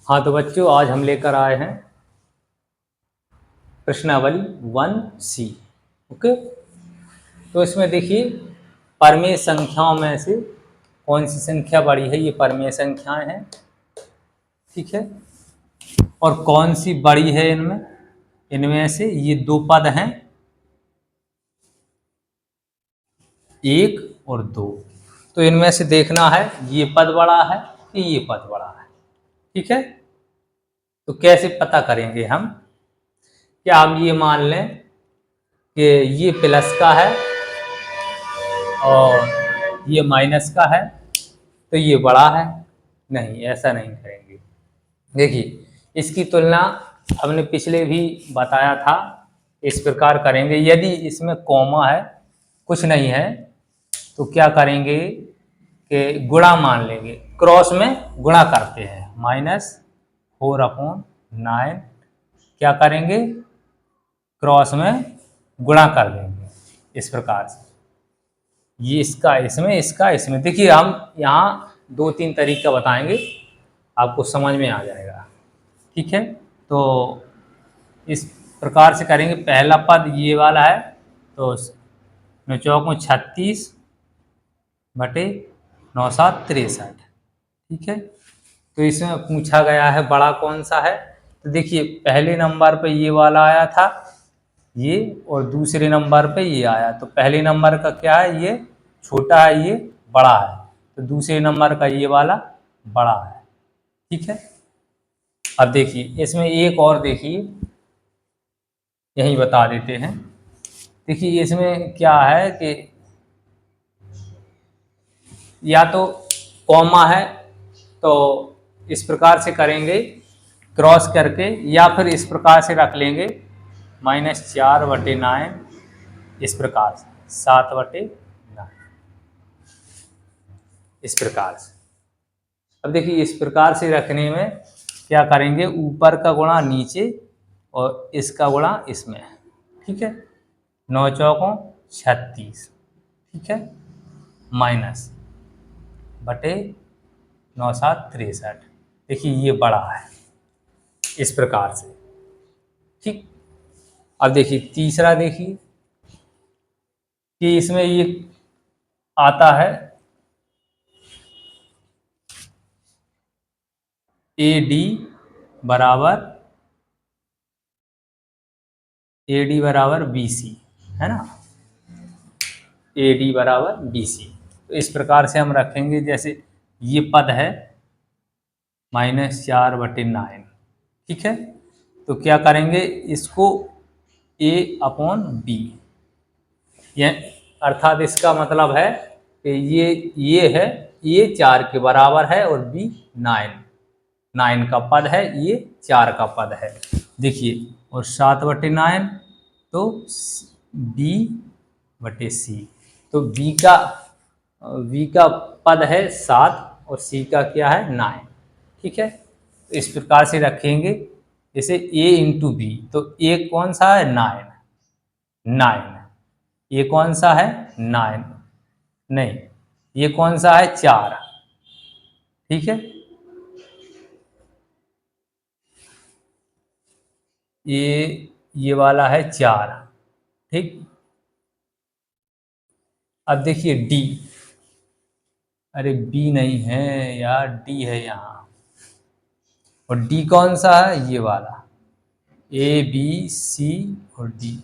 हाँ तो बच्चों, आज हम लेकर आए हैं प्रश्नावली 1C। ओके, तो इसमें देखिए परमेय संख्याओं में से कौन सी संख्या बड़ी है। ये परमेय संख्याएं हैं, ठीक है। और कौन सी बड़ी है इनमें इनमें से ये दो पद हैं, 1 और 2। तो इनमें से देखना है ये पद बड़ा है कि ये पद बड़ा है, ठीक है। तो कैसे पता करेंगे हम? क्या हम ये मान लें कि ये प्लस का है और ये माइनस का है तो ये बड़ा है? नहीं, ऐसा नहीं करेंगे। देखिए, इसकी तुलना हमने पिछले भी बताया था, इस प्रकार करेंगे। यदि इसमें कॉमा है, कुछ नहीं है, तो क्या करेंगे कि गुणा मान लेंगे। क्रॉस में गुणा करते हैं, -4/9 क्या करेंगे, क्रॉस में गुणा कर देंगे इस प्रकार से। ये इसका इसमें, इसका इसमें। देखिए, हम यहाँ 2-3 तरीका बताएंगे, आपको समझ में आ जाएगा, ठीक है। तो इस प्रकार से करेंगे। पहला पद ये वाला है, तो 9 चौकों 36/9×7 = 63, ठीक है। तो इसमें पूछा गया है बड़ा कौन सा है। तो देखिए, पहले नंबर पे ये वाला आया था ये, और दूसरे नंबर पे ये आया। तो पहले नंबर का क्या है, ये छोटा है, ये बड़ा है। तो दूसरे नंबर का ये वाला बड़ा है, ठीक है। अब देखिए, इसमें एक और देखिए, यही बता देते हैं। देखिए, इसमें क्या है कि या तो कॉमा है, तो इस प्रकार से करेंगे क्रॉस करके, या फिर इस प्रकार से रख लेंगे -4/9, इस प्रकार से 7/9, इस प्रकार से। अब देखिए, इस प्रकार से रखने में क्या करेंगे, ऊपर का गुणा नीचे और इसका गुणा इसमें, ठीक है। 9 चौकों 36, ठीक है, माइनस बटे 9×7 = 63। देखिए, ये बड़ा है, इस प्रकार से, ठीक। अब देखिए, तीसरा देखिए कि इसमें ये आता है AD बराबर BC, है ना। AD बराबर BC। तो इस प्रकार से हम रखेंगे। जैसे ये पद है -4/9, ठीक है। तो क्या करेंगे, इसको A/B, यह अर्थात इसका मतलब है कि ये है, ये 4 के बराबर है और B 9 का पद है, ये 4 का पद है। देखिए, और 7/9 तो B/C। तो B का पद है 7 और C का क्या है 9, ठीक है। तो इस प्रकार से रखेंगे जैसे A×B। तो A कौन सा है, 9। ये कौन सा है, 9 नहीं, ये कौन सा है, 4, ठीक है। ये वाला है 4, ठीक। अब देखिए D, अरे B नहीं है यार, D है यहाँ। और D कौन सा है, ये वाला, A B C और D।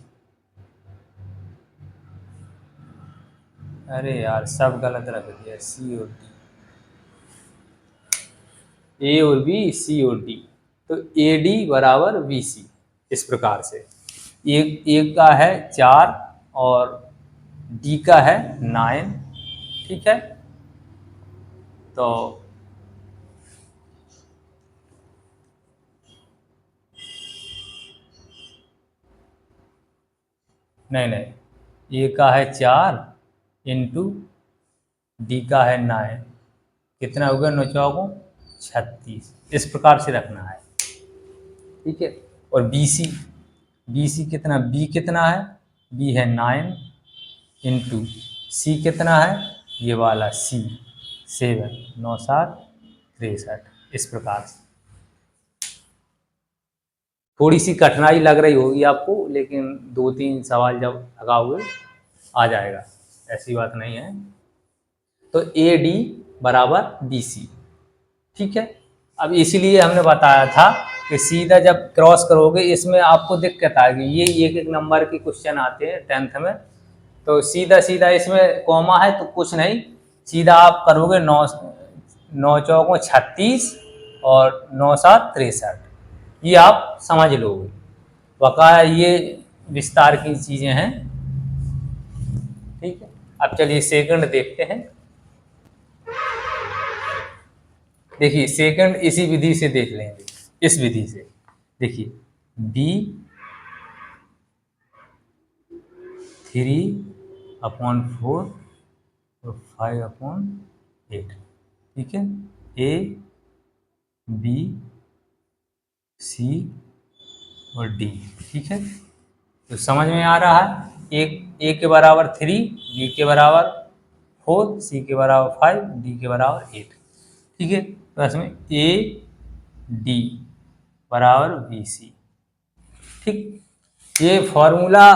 अरे यार, सब गलत रख दिया, C और D, A और B, C और D। तो AD बराबर BC, इस प्रकार से। एक का है 4 और D का है 9, ठीक है। तो नहीं, A का है 4 इंटू D का है 9, कितना होगा, 9 चौकों 36, इस प्रकार से रखना है, ठीक है। और BC कितना, B कितना है, B है 9 इंटू C कितना है, ये वाला C 7, 9×7 = 63, इस प्रकार से। थोड़ी सी कठिनाई लग रही होगी आपको, लेकिन 2-3 सवाल जब लगाओगे आ जाएगा, ऐसी बात नहीं है। तो ए डी बराबर बी सी, ठीक है। अब इसीलिए हमने बताया था कि सीधा जब क्रॉस करोगे इसमें आपको दिक्कत आएगी, ये एक एक नंबर के क्वेश्चन आते हैं 10th में, तो सीधा सीधा इसमें कॉमा है तो कुछ नहीं, सीधा आप करोगे 9 चौकों 36 और 9 7 63, ये आप समझ लोगे। बकाया ये विस्तार की चीज़ें हैं, ठीक है। अब चलिए सेकंड देखते हैं। देखिए सेकंड इसी विधि से देख लेंगे, इस विधि से देखिए b 3/4 और 5/8, ठीक है। a b c और d, ठीक है। तो समझ में आ रहा है, एक a के बराबर 3, b के बराबर 4, c के बराबर 5, d के बराबर 8, ठीक है। तो इसमें ए डी बराबर बी सी, ठीक। ये फॉर्मूला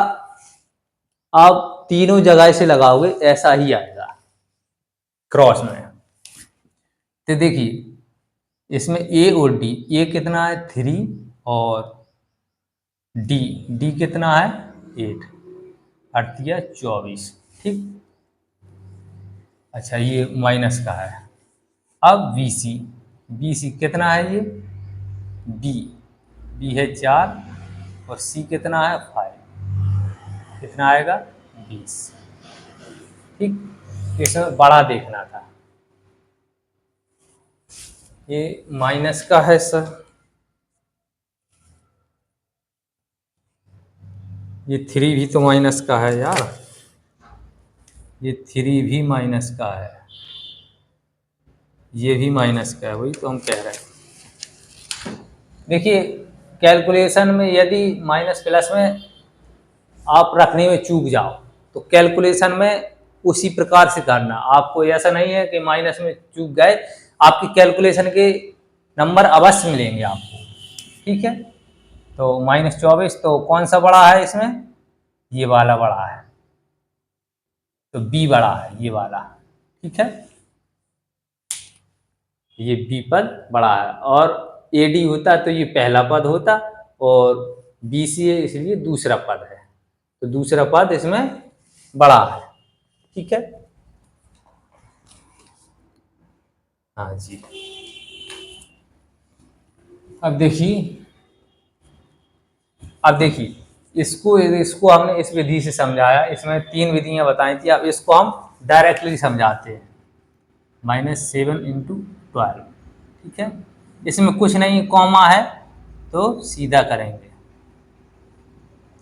आप तीनों जगह से लगाओगे ऐसा ही आएगा क्रॉस में। तो देखिए इसमें ए और डी, ए कितना है 3 और डी कितना है 8, 8 या 24, ठीक। अच्छा ये माइनस का है। अब बी सी कितना है, ये बी है 4 और सी कितना है 5, कितना आएगा 20, ठीक। इसमें बड़ा देखना था, ये माइनस का है सर, ये 3 भी तो माइनस का है यार, ये 3 भी माइनस का है, ये भी माइनस का है, वही तो हम कह रहे हैं। देखिए कैलकुलेशन में यदि माइनस प्लस में आप रखने में चूक जाओ तो कैलकुलेशन में उसी प्रकार से करना, आपको ऐसा नहीं है कि माइनस में चूक गए, आपकी कैलकुलेशन के नंबर अवश्य मिलेंगे आपको, ठीक है। तो -24 तो कौन सा बड़ा है इसमें, ये वाला बड़ा है, तो बी बड़ा है ये वाला, ठीक है। ये बी पद बड़ा है, और ए डी होता तो ये पहला पद होता, और बी सी है इसलिए दूसरा पद है, तो दूसरा पद इसमें बड़ा है, ठीक है। हाँ जी। अब देखिए इसको हमने इस विधि से समझाया, इसमें 3 विधियां बताई थी, अब इसको हम डायरेक्टली समझाते हैं, -7 × 12, ठीक है। इसमें कुछ नहीं, कॉमा है तो सीधा करेंगे,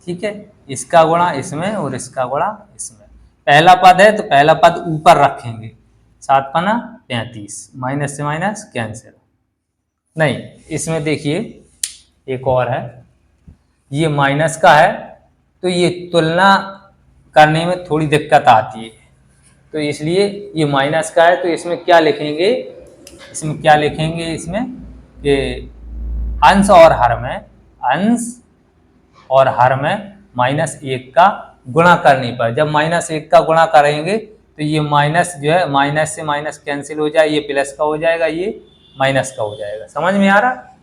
ठीक है। इसका गुणा इसमें और इसका गुणा इसमें, पहला पद है तो पहला पद ऊपर रखेंगे, 7 पन्ना 35, माइनस से माइनस कैंसिल, नहीं इसमें देखिए एक और है, ये माइनस का है तो ये तुलना करने में थोड़ी दिक्कत आती है, तो इसलिए ये माइनस का है तो इसमें क्या लिखेंगे, इसमें कि अंश और हर में -1 का गुणा करने पर, जब -1 का गुणा करेंगे तो ये माइनस जो है, माइनस से माइनस कैंसिल हो जाए, ये प्लस का हो जाएगा, ये माइनस का हो जाएगा, समझ में आ रहा।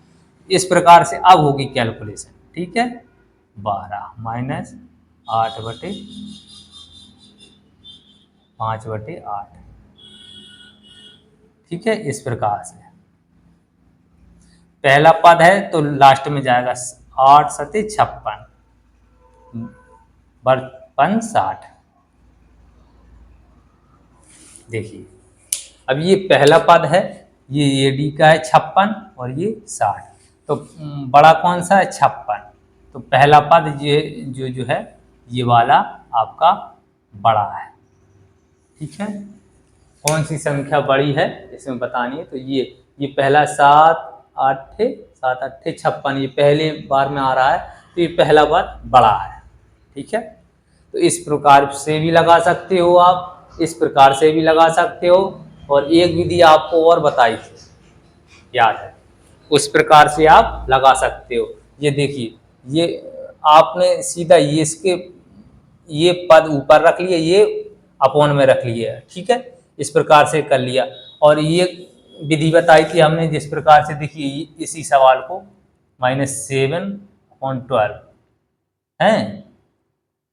इस प्रकार से अब होगी कैलकुलेशन, ठीक है। 12 - 8/5/8, ठीक है। इस प्रकार से पहला पद है तो लास्ट में जाएगा 8 × 7 = 56, बर्पन 60। देखिए अब ये पहला पद है, ये डी का है 56 और ये 60, तो बड़ा कौन सा है 56, तो पहला पद ये जो है ये वाला आपका बड़ा है, ठीक है। कौन सी संख्या बड़ी है इसमें बतानी है, तो ये पहला 7 8 56, ये पहले बार में आ रहा है तो ये पहला पद बड़ा है, ठीक है। तो इस प्रकार से भी लगा सकते हो आप, इस प्रकार से भी लगा सकते हो, और एक विधि आपको और बताई थी याद है, उस प्रकार से आप लगा सकते हो। ये देखिए, ये आपने सीधा ये इसके ये पद ऊपर रख लिए, ये अपॉन में रख लिए, ठीक है, इस प्रकार से कर लिया। और ये विधि बताई थी हमने जिस प्रकार से, देखिए इसी सवाल को -7/12 है,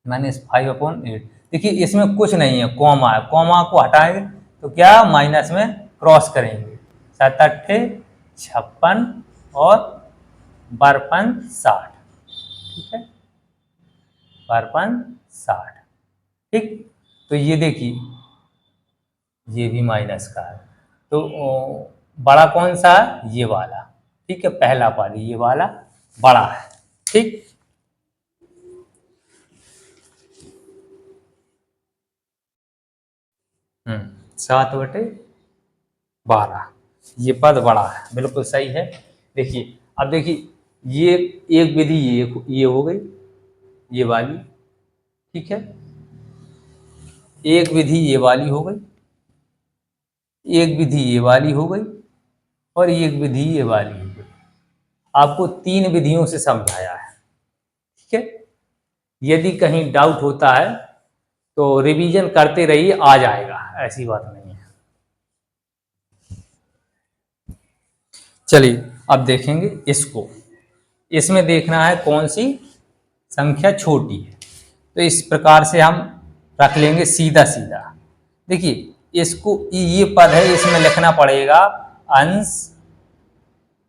-5/8। देखिए इसमें कुछ नहीं है, कॉमा है, कॉमा को हटाएंगे तो क्या माइनस में क्रॉस करेंगे, 7 8 56 और 52 60, ठीक है, 52 60, ठीक। तो ये देखिए ये भी माइनस का है, तो बड़ा कौन सा है, ये वाला, ठीक है, पहला पद ये वाला बड़ा है, ठीक। 7/12 ये पद बड़ा है, बिल्कुल सही है। देखिए अब देखिए ये एक विधि ये हो गई, ये वाली, ठीक है, एक विधि ये वाली हो गई, एक विधि ये वाली हो गई, और एक विधि ये वाली हो गई। आपको 3 विधियों से समझाया है, ठीक है। यदि कहीं डाउट होता है तो रिवीजन करते रहिए, आ जाएगा, ऐसी बात नहीं है। चलिए अब देखेंगे इसको, इसमें देखना है कौन सी संख्या छोटी है। तो इस प्रकार से हम रख लेंगे सीधा सीधा। देखिए इसको, ये पद है, इसमें लिखना पड़ेगा अंश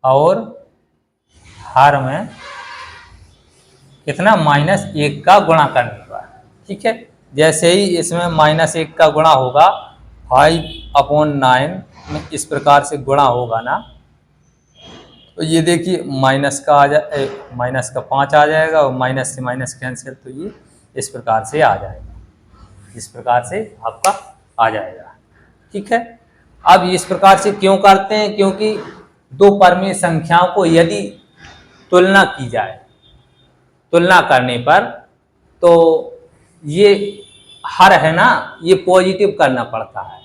और हर में कितना, -1 का गुणा करने पर, ठीक है। जैसे ही इसमें -1 का गुणा होगा 5/9 में इस प्रकार से गुणा होगा ना, तो ये देखिए माइनस का आ जाए, -5 आ जाएगा, और माइनस से माइनस कैंसिल, तो ये इस प्रकार से आ जाएगा, इस प्रकार से आपका आ जाएगा, ठीक है। अब इस प्रकार से क्यों करते हैं, क्योंकि दो परमेय संख्याओं को यदि तुलना की जाए, तुलना करने पर तो ये हर है ना, ये पॉजिटिव करना पड़ता है।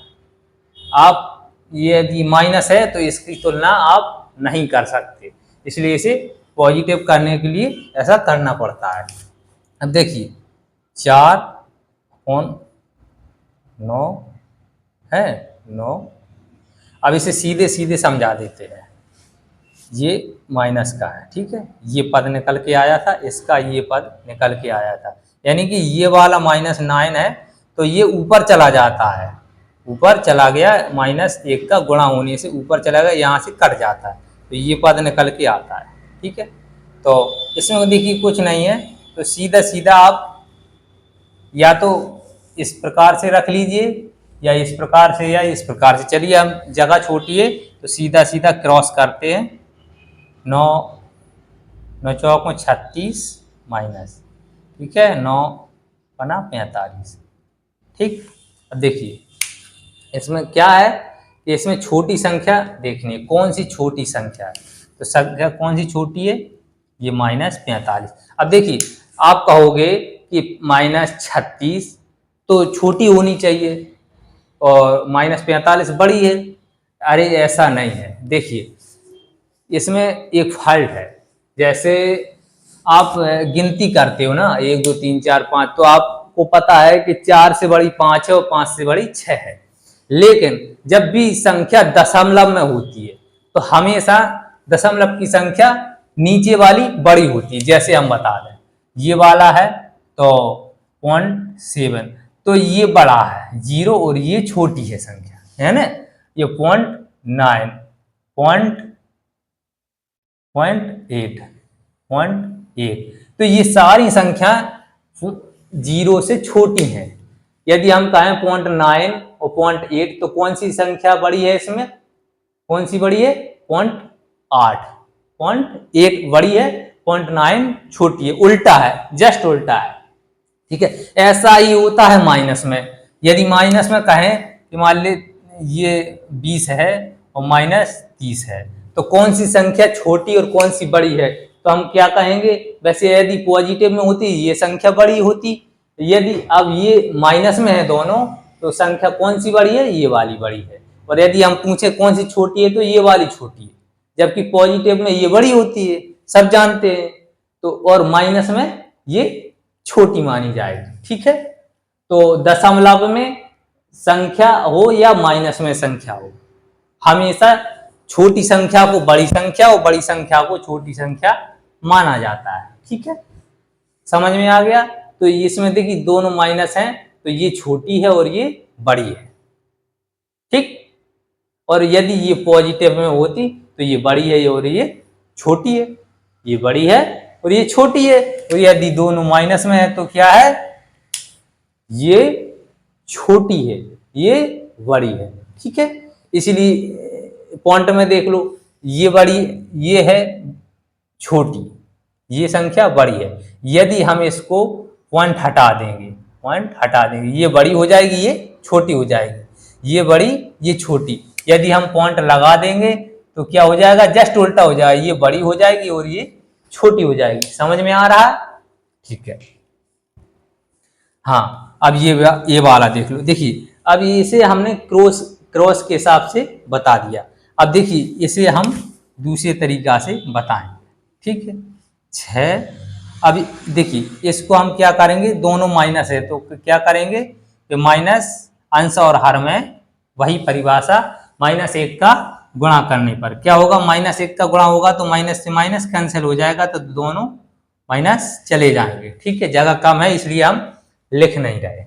आप ये यदि माइनस है तो इसकी तुलना आप नहीं कर सकते, इसलिए इसे पॉजिटिव करने के लिए ऐसा करना पड़ता है। अब देखिए 4/9 है 9। अब इसे सीधे सीधे समझा देते हैं, ये माइनस का है, ठीक है, ये पद निकल के आया था, इसका ये पद निकल के आया था, यानी कि ये वाला -9 है तो ये ऊपर चला जाता है, ऊपर चला गया, -1 का गुणा होने से ऊपर चला गया, यहाँ से कट जाता है, तो ये पद निकल के आता है, ठीक है। तो इसमें देखिए कुछ नहीं है, तो सीधा सीधा आप या तो इस प्रकार से रख लीजिए, या इस प्रकार से, या इस प्रकार से। चलिए हम, जगह छोटी है तो सीधा सीधा क्रॉस करते हैं, 9 9 चौक 36 माइनस, ठीक है, 9 बना 45, ठीक। अब देखिए इसमें क्या है कि इसमें छोटी संख्या देखनी है, कौन सी छोटी संख्या है, तो संख्या कौन सी छोटी है, ये -45। अब देखिए आप कहोगे कि -36 तो छोटी होनी चाहिए और -45 बड़ी है, अरे ऐसा नहीं है। देखिए इसमें एक फॉल्ट है, जैसे आप गिनती करते हो ना, 1 2 3 4 5, तो आपको पता है कि 4 से बड़ी 5 है और 5 से बड़ी 6 है, लेकिन जब भी संख्या दशमलव में होती है तो हमेशा दशमलव की संख्या नीचे वाली बड़ी होती है। जैसे हम बता दें ये वाला है तो 0.7, तो ये बड़ा है 0 और ये छोटी है संख्या, है ना, ये 0.9 0.8 तो ये सारी संख्या 0 से छोटी हैं। यदि हम कहें 0.9 और 0.8 तो कौन सी संख्या बड़ी है, इसमें कौन सी बड़ी है, 0.8 बड़ी है, 0.9 छोटी है, उल्टा है, जस्ट उल्टा है, ठीक है। ऐसा ही होता है माइनस में, यदि माइनस में कहें कि मान ली ये 20 है और -30 है, तो कौन सी संख्या छोटी और कौन सी बड़ी है, तो हम क्या कहेंगे, वैसे यदि पॉजिटिव में होती ये संख्या बड़ी होती, यदि अब ये माइनस में है दोनों, तो संख्या कौन सी बड़ी है, ये वाली बड़ी है, और यदि हम पूछे कौन सी छोटी है तो ये वाली छोटी है, जबकि पॉजिटिव में ये बड़ी होती है, सब जानते हैं। तो और माइनस में ये छोटी मानी जाएगी, ठीक है। तो दशमलव में संख्या हो या माइनस में संख्या हो, हमेशा छोटी संख्या को बड़ी संख्या और बड़ी संख्या को छोटी संख्या माना जाता है, ठीक है। समझ में आ गया। तो इसमें देखिए दोनों माइनस हैं, तो ये छोटी है और ये बड़ी है, ठीक। और यदि ये पॉजिटिव में होती तो ये बड़ी है और ये छोटी है, ये बड़ी है और ये छोटी है। और यदि दोनों माइनस में है तो क्या है, ये छोटी है, ये बड़ी है, ठीक है। इसलिए पॉइंट में देख लो, ये बड़ी, ये है छोटी, ये संख्या बड़ी है। यदि हम इसको पॉइंट हटा देंगे, पॉइंट हटा देंगे, ये बड़ी हो जाएगी, ये छोटी हो जाएगी, ये बड़ी, ये छोटी। यदि हम पॉइंट लगा देंगे तो क्या हो जाएगा, जस्ट उल्टा हो जाएगा, ये बड़ी हो जाएगी और ये छोटी हो जाएगी। समझ में आ रहा है, ठीक है। हाँ, अब ये वाला देख लो। देखिए अब इसे हमने क्रॉस क्रॉस के हिसाब से बता दिया। अब देखिए इसे हम दूसरे तरीका से बताएं, ठीक है। 6, अब देखिए इसको हम क्या करेंगे, दोनों माइनस है तो क्या करेंगे कि माइनस अंश और हर में वही परिभाषा, -1 का गुणा करने पर क्या होगा, -1 का गुणा होगा तो माइनस से माइनस कैंसिल हो जाएगा, तो दोनों माइनस चले जाएंगे, ठीक है। जगह कम है इसलिए हम लिख नहीं रहे।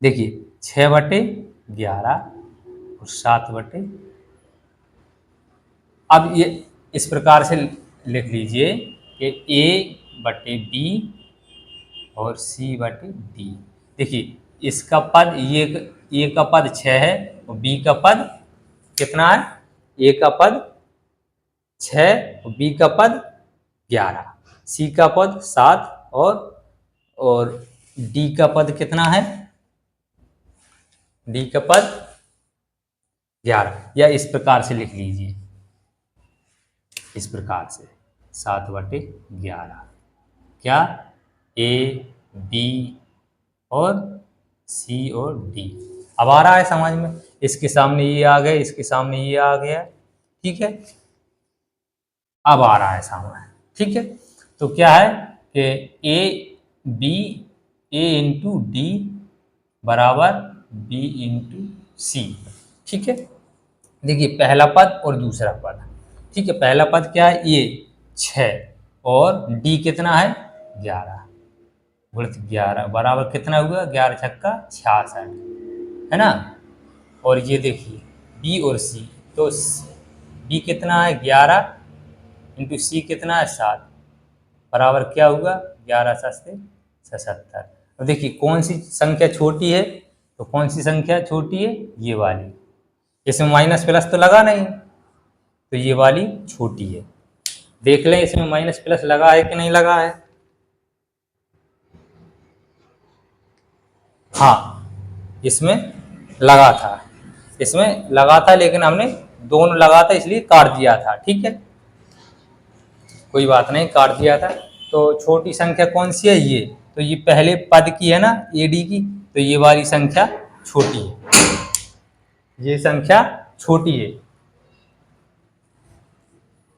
देखिए 6/11 और 7/, अब ये इस प्रकार से लिख लीजिए कि A/B और C/D। देखिए इसका पद, ये A का पद 6 है और B का पद कितना है, A का पद 6 और B का पद 11, C का पद 7 और D का पद कितना है, D का पद 11। या इस प्रकार से लिख लीजिए, इस प्रकार से 7/11 क्या, A, B और C और D। अब आ रहा है समझ में, इसके सामने ये आ गया, इसके सामने ये आ गया, ठीक है। अब आ रहा है सामने, ठीक है। तो क्या है कि A इंटू डी बराबर B इंटू सी, ठीक है। देखिए पहला पद और दूसरा पद, ठीक है। पहला पद क्या है, ये 6 और D कितना है 11, गुणित 11 बराबर कितना हुआ, 11 छक्का 66, है ना। और ये देखिए B और C, तो B कितना है 11 इंटू C कितना है 7, बराबर क्या हुआ 11 7 77। अब देखिए कौन सी संख्या छोटी है, तो कौन सी संख्या छोटी है, ये वाली। इसमें माइनस प्लस तो लगा नहीं, तो ये वाली छोटी है। देख लें इसमें माइनस प्लस लगा है कि नहीं लगा है। हाँ, इसमें लगा था, इसमें लगा था, लेकिन हमने दोनों लगा था इसलिए काट दिया था, ठीक है। कोई बात नहीं, काट दिया था। तो छोटी संख्या कौन सी है, ये तो ये पहले पद की है ना, AD की, तो ये वाली संख्या छोटी है, ये संख्या छोटी है,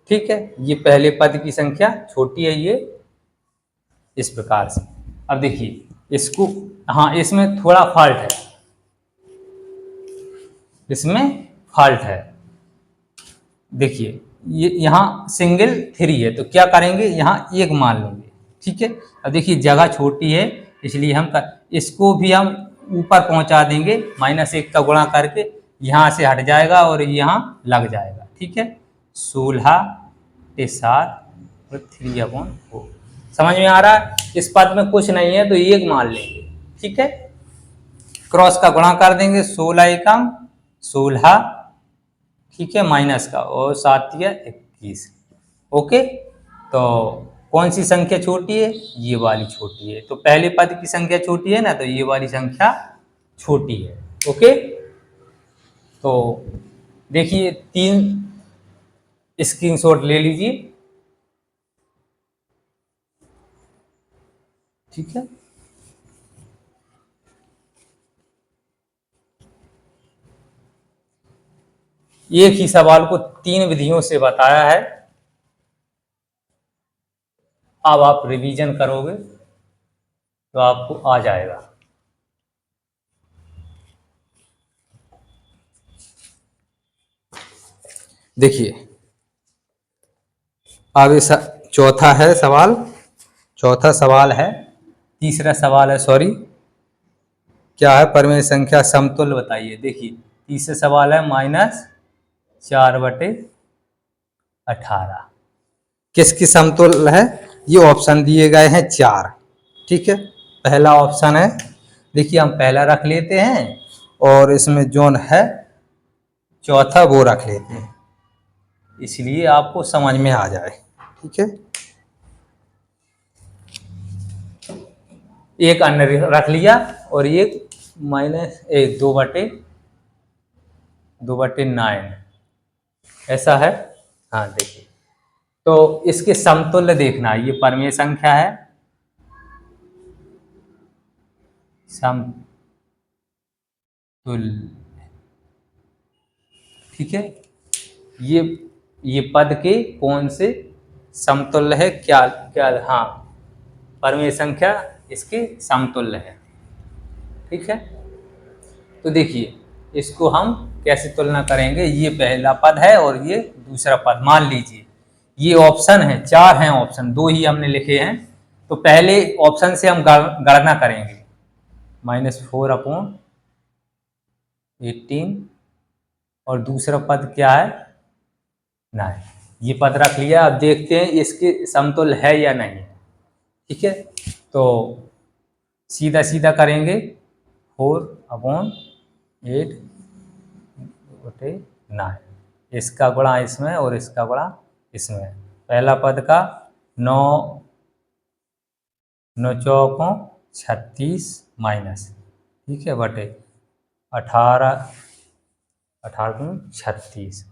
ठीक है। ये पहले पद की संख्या छोटी है, ये इस प्रकार से। अब देखिए इसको, हाँ इसमें थोड़ा फॉल्ट है, इसमें फॉल्ट है। देखिए ये यहाँ सिंगल 3 है, तो क्या करेंगे, यहाँ 1 मान लेंगे, ठीक है। अब देखिए जगह छोटी है इसलिए हम इसको भी हम ऊपर पहुंचा देंगे, -1 का गुणा करके, यहाँ से हट जाएगा और यहाँ लग जाएगा, ठीक है। 16 के 7 और 3/4। समझ में आ रहा है, इस पद में कुछ नहीं है तो 1 मान लेंगे, ठीक है। क्रॉस का गुणा कर देंगे, 16 एकम 16, ठीक है, माइनस का, और 7 या 21, ओके। तो कौन सी संख्या छोटी है, ये वाली छोटी है। तो पहले पद की संख्या छोटी है ना, तो ये वाली संख्या छोटी है, ओके। तो देखिए 3 स्क्रीनशॉट ले लीजिए, ठीक है। एक ही सवाल को 3 विधियों से बताया है, अब आप रिवीजन करोगे तो आपको आ जाएगा। देखिए अब इस चौथा है सवाल, चौथा सवाल है, तीसरा सवाल है, सॉरी, क्या है, परमेय संख्या समतुल्य बताइए। देखिए तीसरा सवाल है -4/18 किसकी समतुल्य है, ये ऑप्शन दिए गए हैं 4। ठीक है, पहला ऑप्शन है, देखिए हम पहला रख लेते हैं और इसमें जोन है चौथा वो रख लेते हैं, इसलिए आपको समझ में आ जाए। ठीक है, एक अन्य रख लिया और ये -2/9 ऐसा है। हाँ देखिए, तो इसके समतुल्य देखना है, ये परमेय संख्या है, समतुल्य। ठीक है, ये पद के कौन से समतुल्य है, क्या क्या, हाँ परमेय संख्या इसके समतुल्य है। ठीक है, तो देखिए इसको हम कैसे तुलना करेंगे, ये पहला पद है और ये दूसरा पद, मान लीजिए ये ऑप्शन है, 4 हैं ऑप्शन, 2 ही हमने लिखे हैं, तो पहले ऑप्शन से हम गणना करेंगे, -4/18 और दूसरा पद क्या है 9, ये पद रख लिया। अब देखते हैं इसके समतुल्य है या नहीं। ठीक है, तो सीधा सीधा करेंगे, 4/8/9, इसका गुणा इसमें और इसका गुणा इसमें, पहला पद का 9 9 चौकों 36 माइनस, ठीक है, बटे 18 18 36।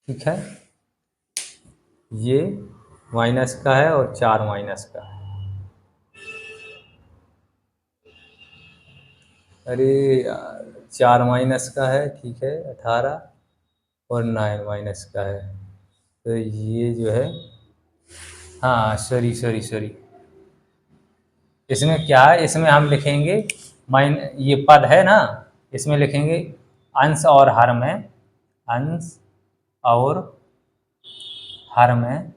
ठीक है, ये माइनस का है और 4 माइनस का है। अरे यार 4 माइनस का है, ठीक है, 18 और 9 माइनस का है, तो ये जो है, हाँ सॉरी सॉरी सॉरी, इसमें क्या है, इसमें हम लिखेंगे ये पद है ना, इसमें लिखेंगे अंश और हर में, अंश और हर में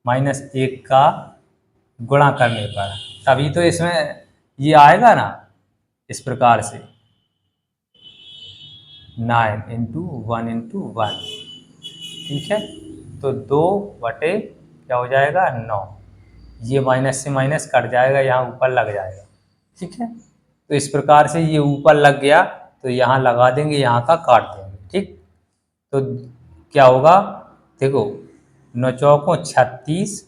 -1 का गुणा करने पर, तभी तो इसमें ये आएगा ना, इस प्रकार से 9 × 1 × 1। ठीक है, तो 2 क्या हो जाएगा 9, ये माइनस से माइनस कट जाएगा, यहाँ ऊपर लग जाएगा। ठीक है, तो इस प्रकार से ये ऊपर लग गया तो यहाँ लगा देंगे, यहाँ का काट देंगे। ठीक, तो क्या होगा, देखो 9 चौकों 36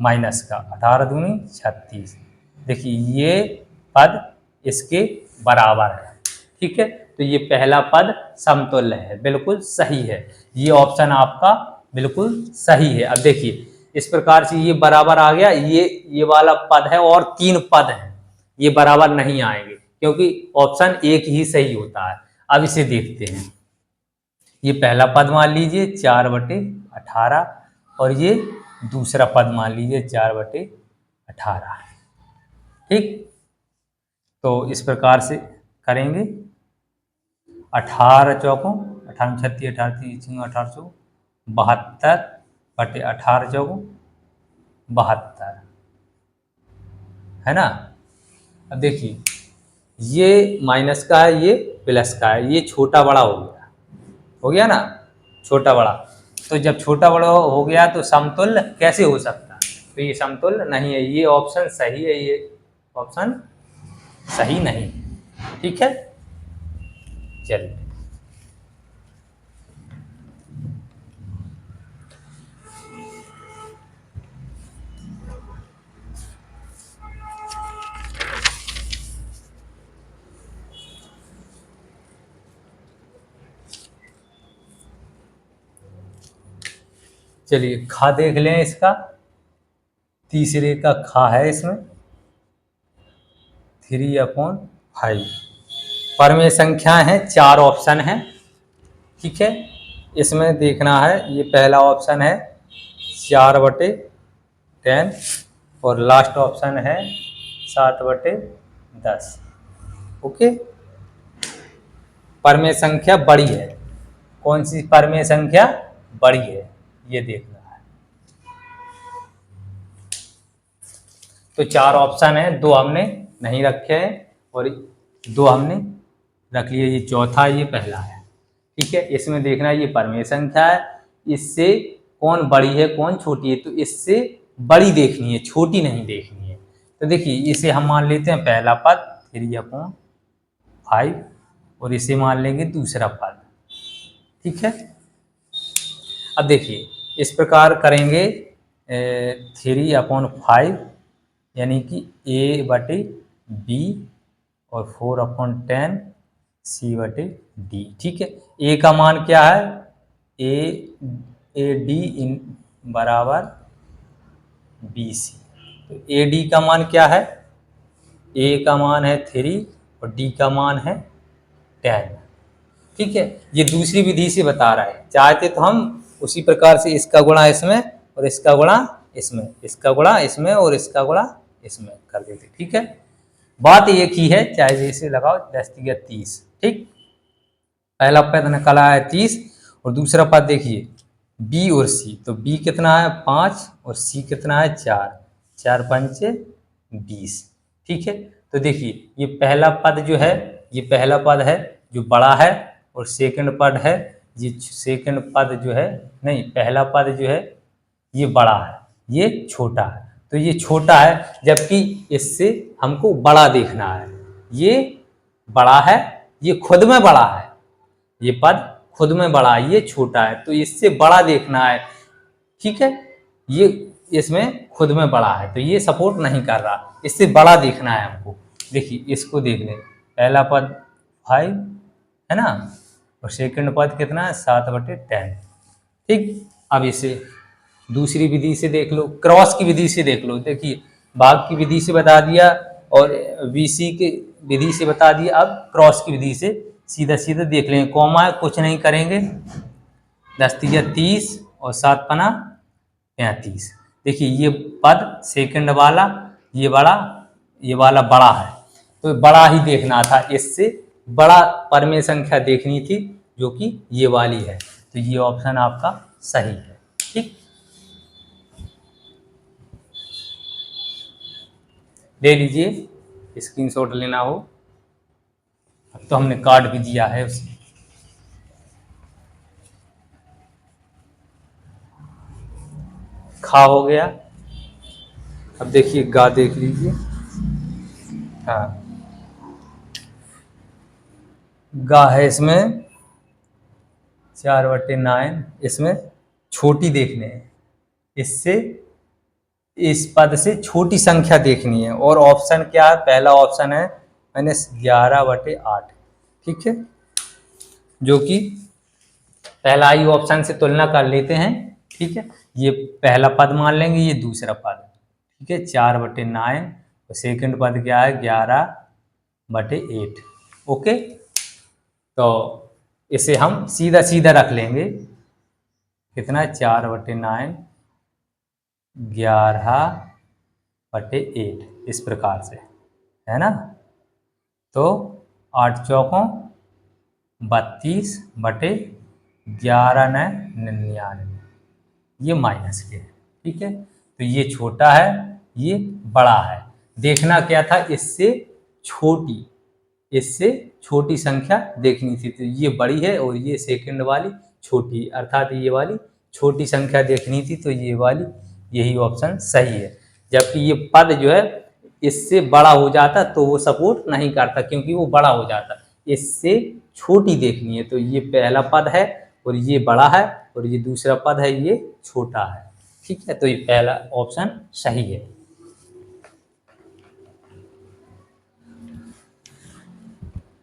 माइनस का 18 दूनी 36, देखिए ये पद इसके बराबर है। ठीक है, तो ये पहला पद समतुल्य है, बिल्कुल सही है, ये ऑप्शन आपका बिल्कुल सही है। अब देखिए इस प्रकार से ये बराबर आ गया, ये वाला पद है और 3 पद हैं, ये बराबर नहीं आएंगे क्योंकि ऑप्शन एक ही सही होता है। अब इसे देखते हैं, ये पहला पद मान लीजिए 4/18 और ये दूसरा पद मान लीजिए 4/18। ठीक, तो इस प्रकार से करेंगे, 18 चौकों 18 36 18 30 18 72/18 चौकों 72, है ना। अब देखिए ये माइनस का है, ये प्लस का है, ये छोटा बड़ा हो गया ना, छोटा बड़ा, तो जब छोटा बड़ा हो गया तो समतुल्य कैसे हो सकता है, तो ये समतुल्य नहीं है, ये ऑप्शन सही है, ये ऑप्शन सही नहीं। ठीक है, चलिए चलिए खा देख लें इसका, तीसरे का खा है इसमें 3/5, परमेय संख्या है, 4 ऑप्शन है। ठीक है, इसमें देखना है, ये पहला ऑप्शन है 4/5 10 और लास्ट ऑप्शन है 7/10। ओके, परमेय संख्या बड़ी है, कौन सी परमेय संख्या बड़ी है ये देखना है। तो 4 ऑप्शन है, 2 हमने नहीं रखे हैं और 2 हमने रख लिए, ये चौथा ये पहला है। ठीक है, इसमें देखना है ये परमेय संख्या है, इससे कौन बड़ी है कौन छोटी है, तो इससे बड़ी देखनी है, छोटी नहीं देखनी है। तो देखिए इसे हम मान लेते हैं पहला पद 3/5 और इसे मान लेंगे दूसरा पद। ठीक है, अब देखिए इस प्रकार करेंगे 3/5 यानी कि A/B और 4/10 C/D। ठीक है, A का मान क्या है, AD बराबर BC। तो AD का मान क्या है, A का मान है 3 और D का मान है 10। ठीक है, ये दूसरी विधि से बता रहा है, चाहते तो हम उसी प्रकार से इसका गुणा इसमें और इसका गुणा इसमें, इसका गुणा इसमें और इसका गुणा इसमें कर देते। ठीक है, बात एक ही है, चाहे जैसे लगाओ 10×30। ठीक, पहला पद निकला है 30 और दूसरा पद देखिए B और C। तो B कितना है 5 और C कितना है 4, 4×5 20। ठीक है, तो देखिए ये पहला पद जो है, ये पहला पद है जो बड़ा है और सेकंड पद है, ये सेकंड पद जो है, नहीं पहला पद जो है ये बड़ा है, ये छोटा है। तो ये छोटा है जबकि इससे हमको बड़ा देखना है, ये बड़ा है, ये खुद में बड़ा है, ये पद खुद में बड़ा है, ये छोटा है, तो इससे बड़ा देखना है। ठीक है, ये इसमें खुद में बड़ा है तो ये सपोर्ट नहीं कर रहा, इससे बड़ा देखना है हमको। देखिए इसको देख लें, पहला पद 5 है ना और सेकंड पद कितना है 7/10। ठीक, अब इसे दूसरी विधि से देख लो, क्रॉस की विधि से देख लो। देखिए भाग की विधि से बता दिया और VC की विधि से बता दिया, अब क्रॉस की विधि से सीधा सीधा देख लेंगे, कॉमा है कुछ नहीं करेंगे, 10×30 और 7×35। देखिए ये पद सेकंड वाला ये बड़ा, ये वाला बड़ा है, तो बड़ा ही देखना था, इससे बड़ा परमेय संख्या देखनी थी जो कि ये वाली है। तो ये ऑप्शन आपका सही है। ठीक, ले लीजिए स्क्रीनशॉट लेना हो, अब तो हमने कार्ड भी दिया है उसे। खा हो गया, अब देखिए गा देख लीजिए। हाँ, गा है इसमें 4/9, इसमें छोटी देखने है, इससे इस पद से छोटी संख्या देखनी है। और ऑप्शन क्या है, पहला ऑप्शन है -11/8। ठीक है, जो कि पहला ही ऑप्शन से तुलना कर लेते हैं। ठीक है, ये पहला पद मान लेंगे, ये दूसरा पद। ठीक है, 4/9 और सेकंड पद क्या है 11/8। ओके, तो इसे हम सीधा सीधा रख लेंगे, कितना 4/9 11/8 इस प्रकार से, है ना। तो 8 चौकों 32/11×99, ये माइनस के है। ठीक है, तो ये छोटा है ये बड़ा है, देखना क्या था, इससे छोटी संख्या देखनी थी। तो ये बड़ी है और ये सेकंड वाली छोटी, अर्थात ये वाली छोटी संख्या देखनी थी, तो ये वाली यही ऑप्शन सही है। जबकि ये पद जो है इससे बड़ा हो जाता तो वो सपोर्ट नहीं करता, क्योंकि वो बड़ा हो जाता, इससे छोटी देखनी है। तो ये पहला पद है और ये बड़ा है और ये दूसरा पद है ये छोटा है। ठीक है, तो ये पहला ऑप्शन सही है।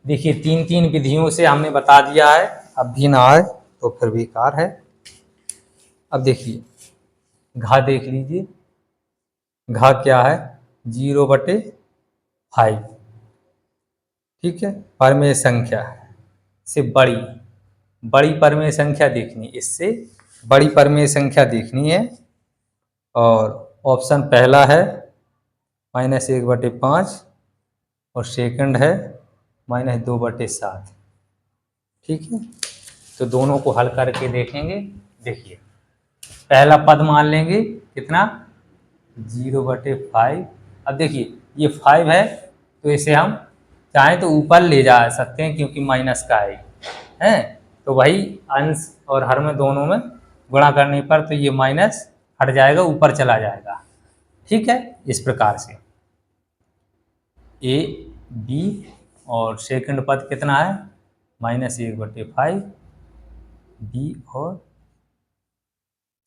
देखिए 3 विधियों से हमने बता दिया है, अब भी ना आए तो फिर बेकार है। अब देखिए घा देख लीजिए, घा क्या है 0/5। ठीक है, परमेय संख्या से बड़ी परमेय संख्या देखनी, इससे बड़ी परमेय संख्या देखनी है और ऑप्शन पहला है -1/5 और सेकंड है -2/7। ठीक है, तो दोनों को हल करके देखेंगे। देखिए पहला पद मान लेंगे कितना 0/5। अब देखिए ये 5 है तो इसे हम चाहें तो ऊपर ले जा सकते हैं क्योंकि माइनस का है तो वही अंश और हर में दोनों में गुणा करने पर तो ये माइनस हट जाएगा, ऊपर चला जाएगा। ठीक है, इस प्रकार से ए बी और सेकंड पद कितना है -1/5 बी और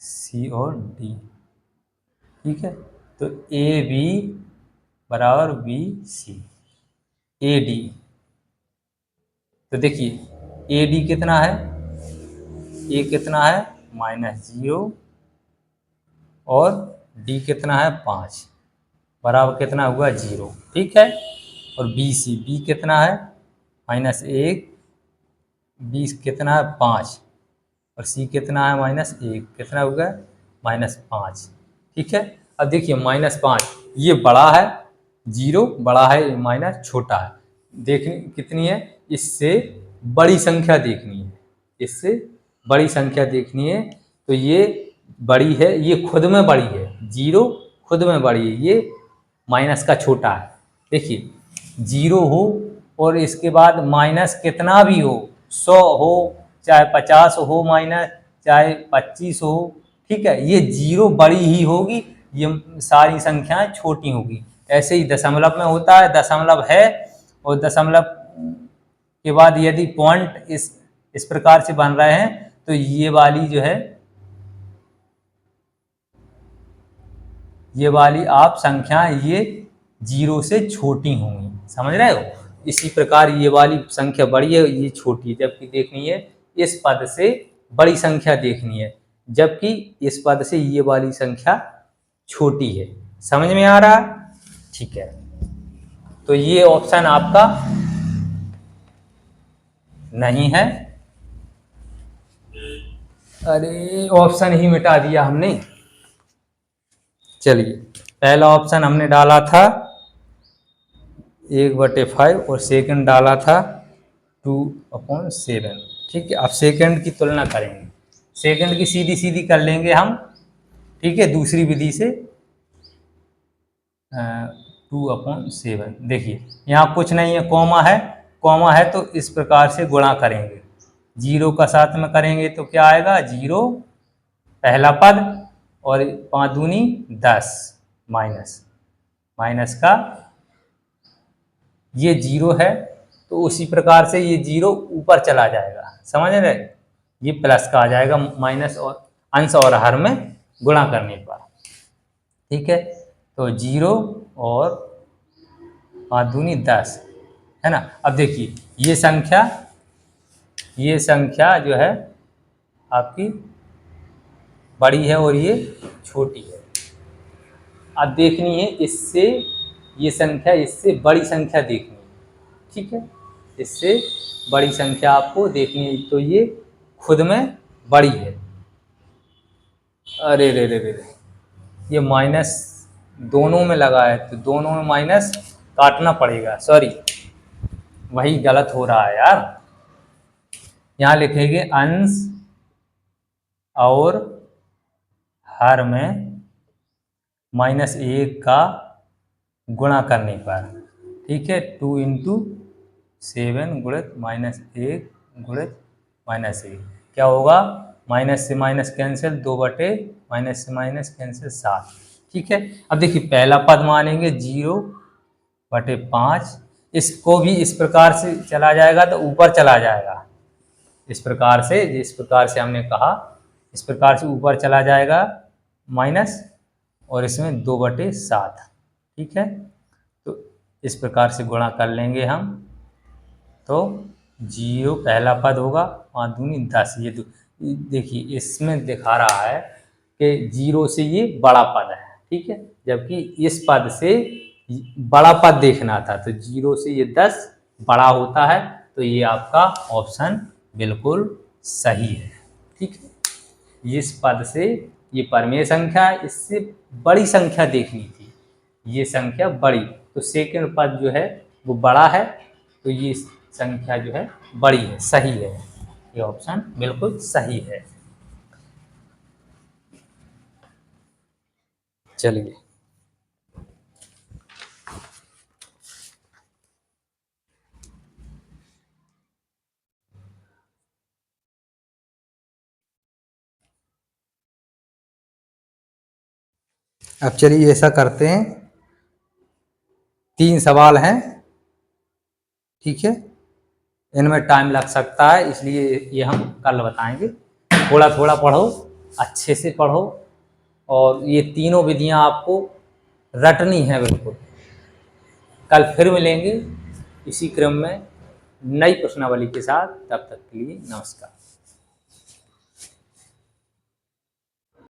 सी और डी। ठीक है, तो ए बी बराबर बी सी ए डी। तो देखिए ए डी कितना है, ए कितना है -0 और डी कितना है 5 बराबर कितना हुआ 0। ठीक है, और बी सी बी कितना है -1 बी कितना है 5 और सी कितना है -1 कितना हुआ -5। ठीक है, अब देखिए -5 ये बड़ा है 0 बड़ा है, माइनस छोटा है। देखनी कितनी है, इससे बड़ी संख्या देखनी है, इससे बड़ी संख्या देखनी है। तो ये बड़ी है, ये खुद में बड़ी है, 0 खुद में बड़ी है, ये माइनस का छोटा है। देखिए 0 हो और इसके बाद माइनस कितना भी हो, 100 हो चाहे 50 हो माइनस, चाहे 25 हो, ठीक है, ये 0 बड़ी ही होगी, ये सारी संख्याएं छोटी होगी। ऐसे ही दशमलव में होता है, दशमलव है और दशमलव के बाद यदि पॉइंट इस प्रकार से बन रहे हैं तो ये वाली जो है, ये वाली आप संख्याएं ये 0 से छोटी होंगी, समझ रहे हो। इसी प्रकार ये वाली संख्या बड़ी है, ये छोटी है, जबकि देखनी है इस पद से बड़ी संख्या देखनी है, जबकि इस पद से ये वाली संख्या छोटी है। समझ में आ रहा? ठीक है, तो ये ऑप्शन आपका नहीं है। अरे ऑप्शन ही मिटा दिया हमने। चलिए पहला ऑप्शन हमने डाला था 1/5 और सेकंड डाला था 2/7। ठीक है, अब सेकंड की तुलना करेंगे, सेकंड की सीधी सीधी कर लेंगे हम। ठीक है, दूसरी विधि से 2/7। देखिए यहाँ कुछ नहीं है, कॉमा है, कॉमा है तो इस प्रकार से गुणा करेंगे, 0 का साथ में करेंगे तो क्या आएगा 0 पहला पद और 5 दूनी 10 माइनस, माइनस का ये 0 है तो उसी प्रकार से ये 0 ऊपर चला जाएगा, समझ रहे, ये प्लस का आ जाएगा माइनस और अंश और हर में गुणा करने पर। ठीक है, तो 0 और 5 दूनी 10 है ना। अब देखिए ये संख्या जो है आपकी बड़ी है और ये छोटी है। अब देखनी है इससे ये संख्या, इससे बड़ी संख्या देखनी है। ठीक है, इससे बड़ी संख्या आपको देखनी है, तो ये खुद में बड़ी है। अरे रे रे रे रे, ये माइनस दोनों में लगा है तो दोनों में माइनस काटना पड़ेगा, सॉरी वही गलत हो रहा है यार। यहाँ लिखेंगे अंश और हर में -1 का गुणा करने पर। ठीक है, 2 × 7 गुणित -1 गुणित -1 क्या होगा, माइनस से माइनस कैंसिल, 2/ माइनस से माइनस कैंसिल 7। ठीक है, अब देखिए पहला पद मानेंगे 0/5, इसको भी इस प्रकार से चला जाएगा तो ऊपर चला जाएगा, इस प्रकार से, जिस प्रकार से हमने कहा इस प्रकार से ऊपर चला जाएगा माइनस और इसमें 2/7। ठीक है, तो इस प्रकार से गुणा कर लेंगे हम, तो 0 पहला पद होगा, 5 दूनी 10, ये देखिए इसमें दिखा रहा है कि 0 से ये बड़ा पद है। ठीक है, जबकि इस पद से बड़ा पद देखना था, तो 0 से ये 10 बड़ा होता है, तो ये आपका ऑप्शन बिल्कुल सही है। ठीक है, इस पद से ये परमेय संख्या है, इससे बड़ी संख्या देखनी थी, ये संख्या बड़ी, तो सेकंड पद जो है वो बड़ा है, तो ये संख्या जो है बड़ी है, सही है, ये ऑप्शन बिल्कुल सही है। चलिए अब चलिए ऐसा करते हैं, 3 सवाल हैं, ठीक है, इनमें टाइम लग सकता है, इसलिए ये हम कल बताएंगे। थोड़ा थोड़ा पढ़ो, अच्छे से पढ़ो, और ये तीनों विधियां आपको रटनी है बिल्कुल। कल फिर मिलेंगे इसी क्रम में नई प्रश्नावली के साथ, तब तक के लिए नमस्कार।